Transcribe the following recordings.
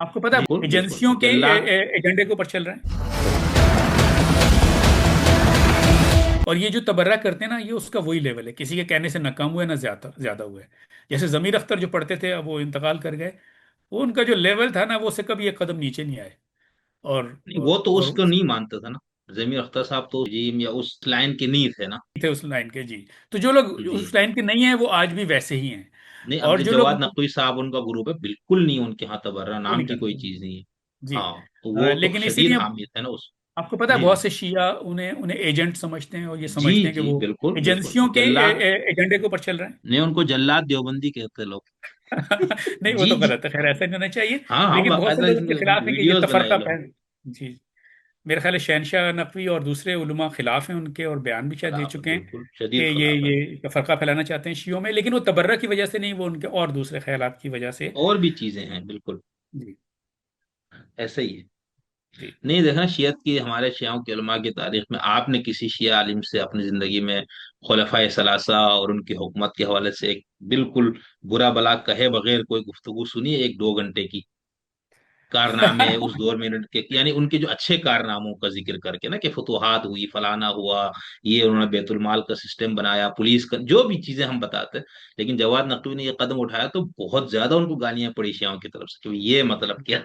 आपको पता है बिल्कुल बिल्कुल एजेंसियों के जल्लाद। एजेंडे के ऊपर चल रहा है। और ये जो तबर्रा करते हैं ना, ये उसका वही लेवल है, किसी के कहने से ना कम हुआ है ना ज्यादा ज्यादा हुआ है। जैसे जमीर अख्तर जो पढ़ते थे, अब वो इंतकाल कर गए। वो उनका जो लेवल था ना, वो उससे कभी एक कदम नीचे नहीं आए। और नहीं, वो तो और उसको नहीं मानता था ना। जमीर अख्तर साहब तो जिम या उस लाइन के नहीं थे ना। थे उस लाइन के, जी। तो जो लोग जी। उस लाइन के नहीं है वो आज भी वैसे ही हैं। नहीं, अब और जो जो लोग जवाद नकवी साहब उनका ग्रुप है, बिल्कुल नहीं, उनके यहाँ तबर्रा वो नाम नहीं की कोई करते, चीज नहीं है। जी। हाँ, तो वो तो लेकिन शदीद इसीलिए हामियत है ना उस। आपको पता है जी बहुत जी से शिया उन्हें उन्हें एजेंट समझते हैं, और ये जी समझते हैं कि जी, वो बिल्कुल बिल्कुल एजेंसियों के जल्लाद। एजेंडे के ऊपर चल रहे हैं। नहीं, उनको जल्लाद देवबंदी कहते हैं लोग। नहीं, वो जी तो जी। गलत है, खैर ऐसा नहीं होना चाहिए। हाँ हाँ, लेकिन बहुत से बाकायदा लोग उनके इसने खिलाफ हैं कि ये वीडियोस बनाए तफरका लोग। फैल, जी। मेरे ख्याल है शहनशाह नकवी और दूसरे उलमा खिलाफ हैं उनके, और बयान भी शायद दे खिलाफ है, चुके हैं बिल्कुल कि शदीद ये खिलाफ है। ये तफरका फैलाना चाहते हैं शियों में, लेकिन वो तबर्रा की वजह से नहीं, वो उनके और दूसरे ख्यालात की वजह से। और भी चीजें हैं, बिल्कुल जी ऐसा ही है। जी। नहीं, देखना शियत की, हमारे शियाओं के उलमा की तारीख में आपने किसी शिया आलिम से अपनी जिंदगी में खुलफाए सलासा और उनकी हुकूमत के हवाले से एक बिल्कुल बुरा भला कहे बगैर कोई गुफ्तगू सुनी है, 1-2 घंटे की कारनामे उस दौर में इनके, यानी उनके जो अच्छे कारनामों का जिक्र करके ना, कि फतूहात हुई, फलाना हुआ, ये उन्होंने बैतुल माल का सिस्टम बनाया, पुलिस का जो भी चीजें हम बताते हैं। लेकिन जवाद नकवी ने ये कदम उठाया तो बहुत ज्यादा उनको गालियां पड़ी शियाओं की तरफ से कि ये मतलब क्या।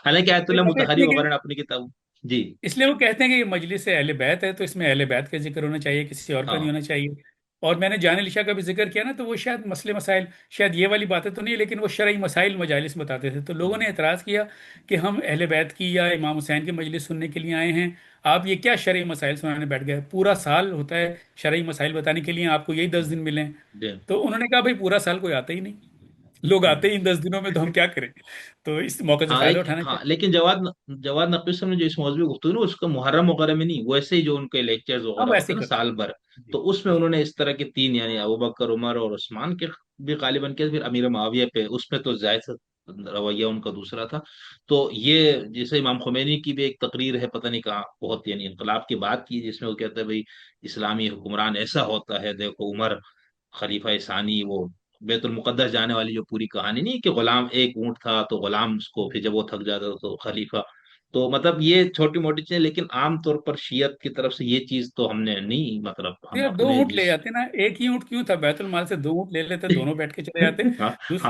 हालांकि आयतुल्लाह पता है मुतहरी इसलिए वगैरह कि ने अपनी किताब। जी। इसलिए वो कहते हैं कि ये मजलिस अहले बैत है, तो इसमें अहले बैत का जिक्र होना चाहिए, किसी और का नहीं हाँ होना चाहिए। और मैंने जान लिशा का भी जिक्र किया ना, तो वो शायद मसले मसाइल, शायद ये वाली बातें तो नहीं, लेकिन वो शरई मसाइल मजालिस में बताते थे, तो लोगों ने एतराज़ किया कि हम अहले बैत की या इमाम हुसैन की मजलिस सुनने के लिए आए हैं, आप ये क्या शरई मसाइल सुनाने बैठ गए, पूरा साल होता है शरई मसाइल बताने के लिए, आपको यही 10 दिन मिले हैं। जी। तो उन्होंने कहा भाई पूरा साल कोई आता ही नहीं, लोग आते ही इन 10 दिनों में, तो हम क्या करें। तो इस मौके से हाँ फायदा लेकिन, उठाना हाँ चाहिए। लेकिन जवाद नकवी साहब ने जो इस मौजूद में गुफ्तगू ना, उसका मुहर्रम वगैरह में नहीं, वैसे ही जो उनके लेक्चर्स हाँ, वगैरह वो होते ऐसे हैं ही ना करते साल हैं। भर, तो जी उसमें जी। उन्होंने इस तरह के तीन, यानी अबू बकर, उमर और उस्मान के भी गालिबन किया, फिर अमीर मुआविया पे, उसमें तो जायज रवैया उनका दूसरा था। तो ये, जैसे इमाम खुमैनी की भी एक तकरीर है, पता नहीं कहाँ, बहुत यानी इनकलाब की बात की, जिसमें वो कहता है भाई इस्लामी हुक्मरान ऐसा होता है, देखो उमर खलीफा सानी, वो बैतुल मुकद्दस जाने वाली जो पूरी कहानी नहीं, कि गुलाम एक ऊंट था तो गुलाम उसको, फिर जब वो थक जाता तो खलीफा। तो मतलब ये छोटी मोटी चीजें, लेकिन आम तौर पर शियत की तरफ से ये चीज तो हमने नहीं, मतलब तो हम यार दो अपने ऊँट ले जिस। जाते ना, एक ही ऊँट क्यों था, बैतुल माल से दो ऊँट ले लेते, दोनों बैठ के चले जाते। हाँ हाँ, दूसरे